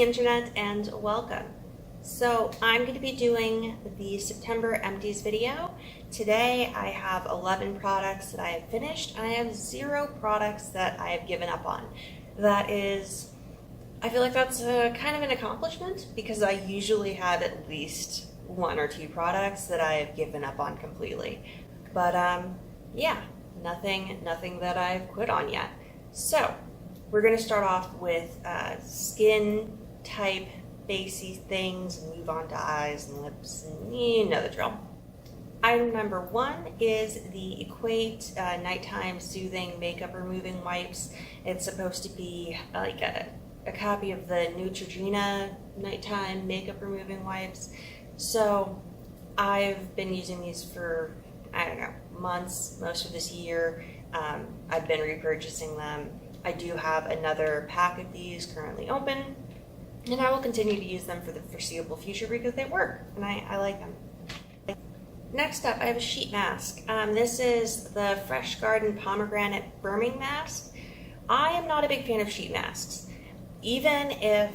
the internet and welcome. So I'm going to be doing the September Empties video. Today I have 11 products that I have finished and I have 0 products that I have given up on. That is, I feel like that's kind of an accomplishment because I usually have at least 1 or 2 products that I have given up on completely. But yeah, nothing that I've quit on yet. So we're going to start off with skin type basey things and move on to eyes and lips, and you know the drill. Item number 1 is the Equate nighttime soothing makeup removing wipes. It's supposed to be like a copy of the Neutrogena nighttime makeup removing wipes. So I've been using these for, I don't know, months, most of this year. I've been repurchasing them. I do have another pack of these currently open, and I will continue to use them for the foreseeable future because they work, and I like them. Next up, I have a sheet mask. This is the Fresh Garden Pomegranate Firming Mask. I am not a big fan of sheet masks. Even if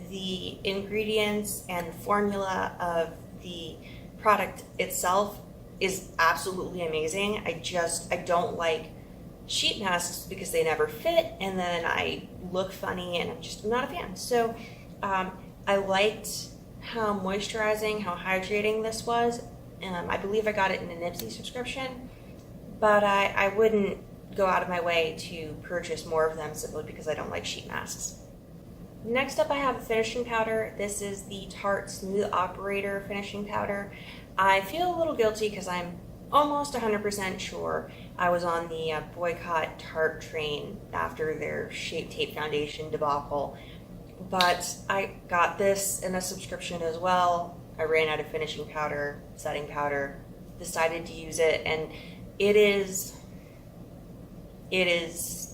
the ingredients and formula of the product itself is absolutely amazing, I don't like sheet masks because they never fit and then I look funny and I'm not a fan. So I liked how moisturizing, how hydrating this was. I believe I got it in an Empties subscription, but I wouldn't go out of my way to purchase more of them simply because I don't like sheet masks. Next up I have a finishing powder. This is the Tarte Smooth Operator finishing powder. I feel a little guilty because I'm almost 100% sure I was on the boycott Tarte train after their Shape Tape Foundation debacle, but I got this in a subscription as well. I ran out of finishing powder, setting powder, decided to use it, and it is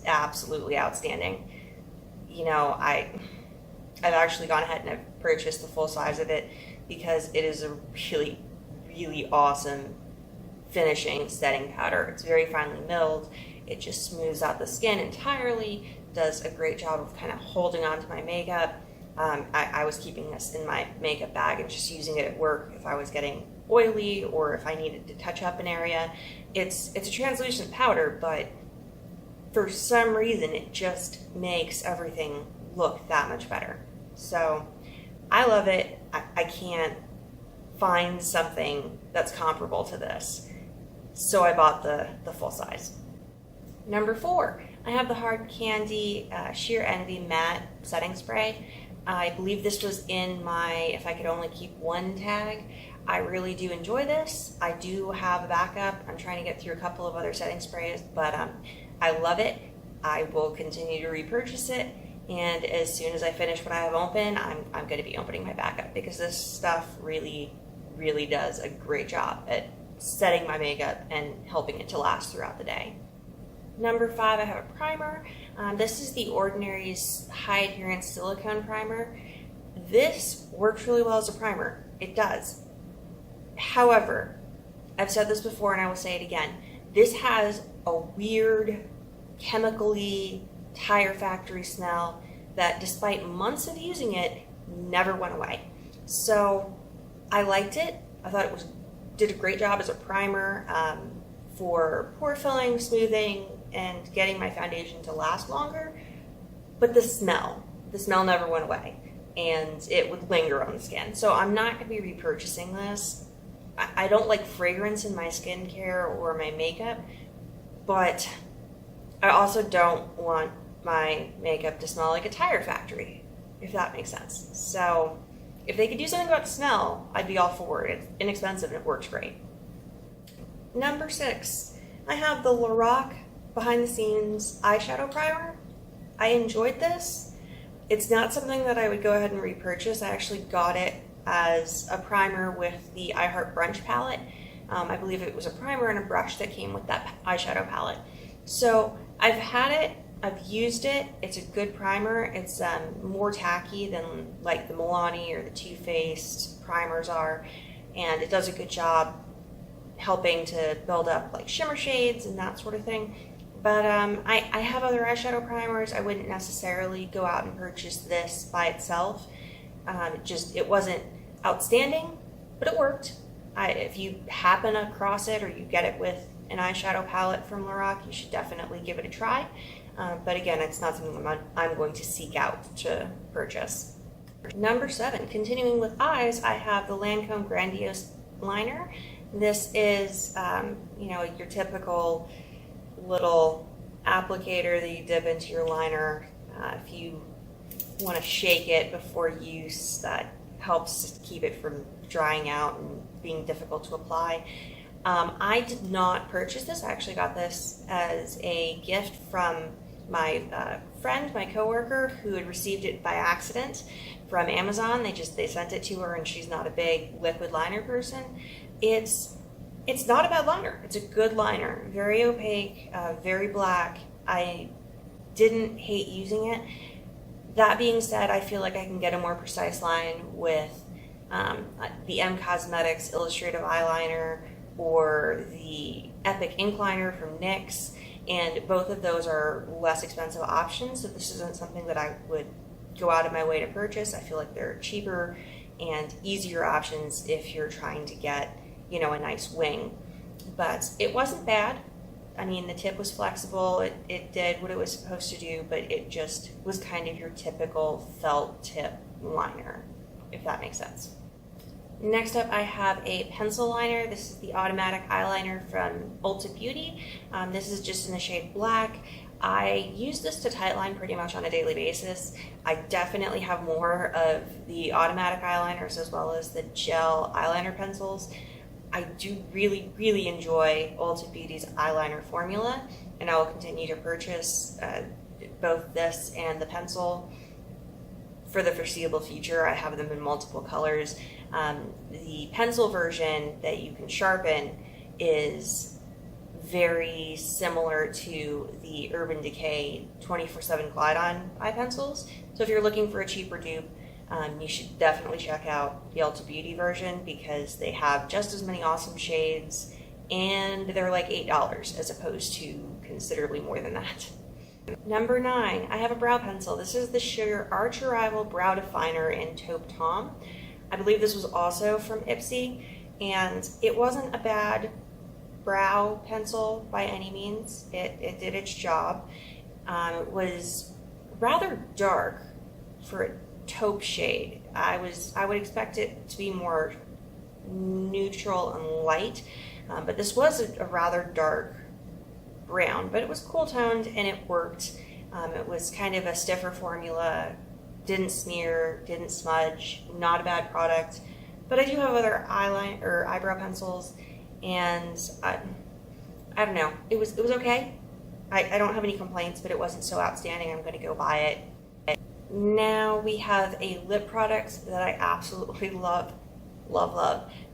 absolutely outstanding. You know, I've actually gone ahead and I've purchased the full size of it because it is a really awesome finishing setting powder. It's very finely milled. It just smooths out the skin entirely, does a great job of kind of holding on to my makeup. I was keeping this in my makeup bag and just using it at work if I was getting oily or if I needed to touch up an area. It's a translucent powder, but for some reason it just makes everything look that much better. So I love it. I can't find something that's comparable to this. So I bought the full size. Number 4, I have the Hard Candy Sheer Envy Matte Setting Spray. I believe this was in my if I could only keep one tag. I really do enjoy this. I do have a backup. I'm trying to get through a couple of other setting sprays, but I love it. I will continue to repurchase it, and as soon as I finish what I have open, I'm going to be opening my backup because this stuff really does a great job at setting my makeup and helping it to last throughout the day. Number 5, I have a primer. This is the Ordinary's High-Adherence Silicone Primer. This works really well as a primer. It does. However, I've said this before and I will say it again. This has a weird, chemically, tire factory smell that despite months of using it, never went away. So I liked it. I thought it did a great job as a primer for pore filling, smoothing, and getting my foundation to last longer. But the smell never went away, and it would linger on the skin. So I'm not going to be repurchasing this. I don't like fragrance in my skincare or my makeup, but I also don't want my makeup to smell like a tire factory, if that makes sense. So if they could do something about the smell, I'd be all for it. It's inexpensive and it works great. Number 6, I have the Lorac Behind the Scenes Eyeshadow Primer. I enjoyed this. It's not something that I would go ahead and repurchase. I actually got it as a primer with the I Heart Brunch palette. I believe it was a primer and a brush that came with that eyeshadow palette. So I've had it, I've used it. It's a good primer. It's more tacky than like the Milani or the Too Faced primers are, and it does a good job helping to build up like shimmer shades and that sort of thing. But I have other eyeshadow primers. I wouldn't necessarily go out and purchase this by itself. It wasn't outstanding, but it worked. If you happen across it or you get it with an eyeshadow palette from Lorac, you should definitely give it a try. But again, it's not something I'm going to seek out to purchase. Number 7, continuing with eyes, I have the Lancome Grandiose liner. This is, your typical little applicator that you dip into your liner. If you want to shake it before use, that helps keep it from drying out and being difficult to apply. I did not purchase this. I actually got this as a gift from my friend, my coworker, who had received it by accident from Amazon. They sent it to her, and she's not a big liquid liner person. It's not a bad liner. It's a good liner. Very opaque, very black. I didn't hate using it. That being said, I feel like I can get a more precise line with the M Cosmetics Illustrative Eyeliner or the Epic Ink Liner from NYX, and both of those are less expensive options, so this isn't something that I would go out of my way to purchase. I feel like they're cheaper and easier options if you're trying to get, a nice wing. But it wasn't bad. I mean, the tip was flexible, it did what it was supposed to do, but it just was kind of your typical felt tip liner, if that makes sense. Next up, I have a pencil liner. This is the automatic eyeliner from Ulta Beauty. This is just in the shade black. I use this to tightline pretty much on a daily basis. I definitely have more of the automatic eyeliners as well as the gel eyeliner pencils. I do really, really enjoy Ulta Beauty's eyeliner formula, and I will continue to purchase both this and the pencil for the foreseeable future. I have them in multiple colors. The pencil version that you can sharpen is very similar to the Urban Decay 24/7 Glide-On eye pencils. So if you're looking for a cheaper dupe, you should definitely check out the Ulta Beauty version because they have just as many awesome shades, and they're like $8 as opposed to considerably more than that. Number 9, I have a brow pencil. This is the Sugar Arch Arrival Brow Definer in Taupe Taupe. I believe this was also from Ipsy, and it wasn't a bad brow pencil by any means. It did its job. It was rather dark for a taupe shade. I would expect it to be more neutral and light, but this was a rather dark brown, but it was cool toned and it worked. It was kind of a stiffer formula, didn't smear, didn't smudge, not a bad product. But I do have other eyeliner or eyebrow pencils, and I don't know, it was okay. I don't have any complaints, but it wasn't so outstanding I'm going to go buy it. Now we have a lip product that I absolutely love.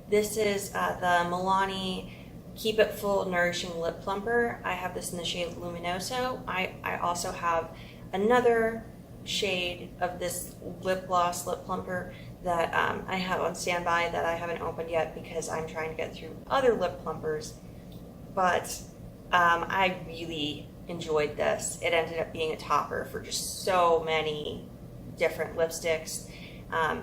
This is the Milani Keep It Full Nourishing Lip Plumper. I have this in the shade Luminoso. I also have another shade of this lip gloss lip plumper that I have on standby that I haven't opened yet because I'm trying to get through other lip plumpers. But I really enjoyed this. It ended up being a topper for just so many different lipsticks. I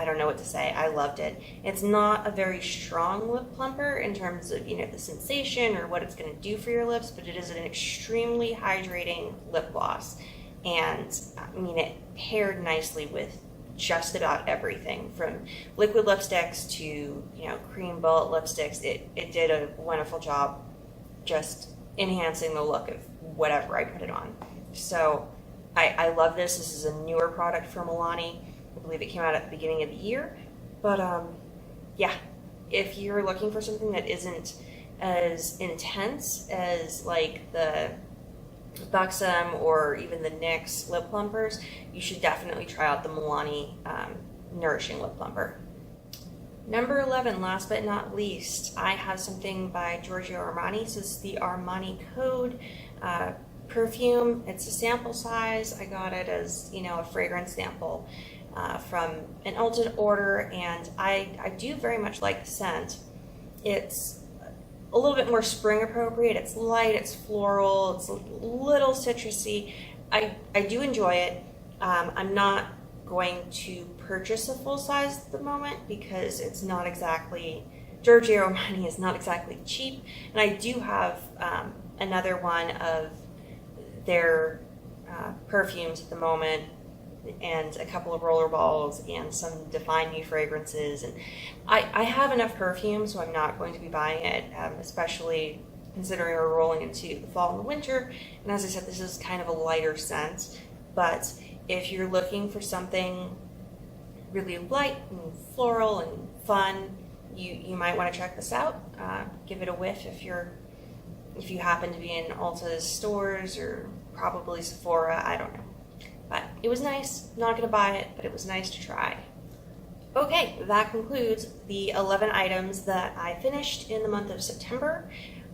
don't know what to say. I loved it. It's not a very strong lip plumper in terms of, the sensation or what it's going to do for your lips, but it is an extremely hydrating lip gloss. And I mean, it paired nicely with just about everything from liquid lipsticks to, cream bullet lipsticks. It did a wonderful job just enhancing the look of whatever I put it on. So I love this. This is a newer product from Milani. I believe it came out at the beginning of the year. But yeah, if you're looking for something that isn't as intense as like the Buxom or even the NYX lip plumpers, you should definitely try out the Milani Nourishing Lip Plumper. Number 11, last but not least, I have something by Giorgio Armani. So this is the Armani Code perfume. It's a sample size. I got it as, a fragrance sample from an Ulta order, and I do very much like the scent. It's a little bit more spring appropriate. It's light, it's floral, it's a little citrusy. I do enjoy it. I'm not going to purchase a full size at the moment because it's not exactly, Giorgio Armani is not exactly cheap. And I do have another one of their perfumes at the moment, and a couple of roller balls and some Define Me fragrances. And I have enough perfume, so I'm not going to be buying it, especially considering we're rolling into the fall and the winter. And as I said, this is kind of a lighter scent, but if you're looking for something really light and floral and fun, you might want to check this out. Give it a whiff if you happen to be in Ulta's stores, or probably Sephora, I don't know. But it was nice. Not going to buy it, but it was nice to try. Okay, that concludes the 11 items that I finished in the month of September.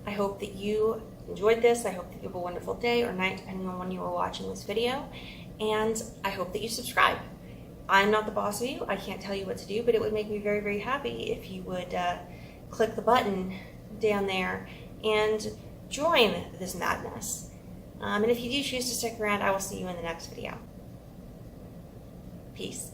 I hope that you enjoyed this. I hope that you have a wonderful day or night, depending on when you are watching this video. And I hope that you subscribe. I'm not the boss of you. I can't tell you what to do, but it would make me very, very happy if you would click the button down there and join this madness. And if you do choose to stick around, I will see you in the next video. Peace.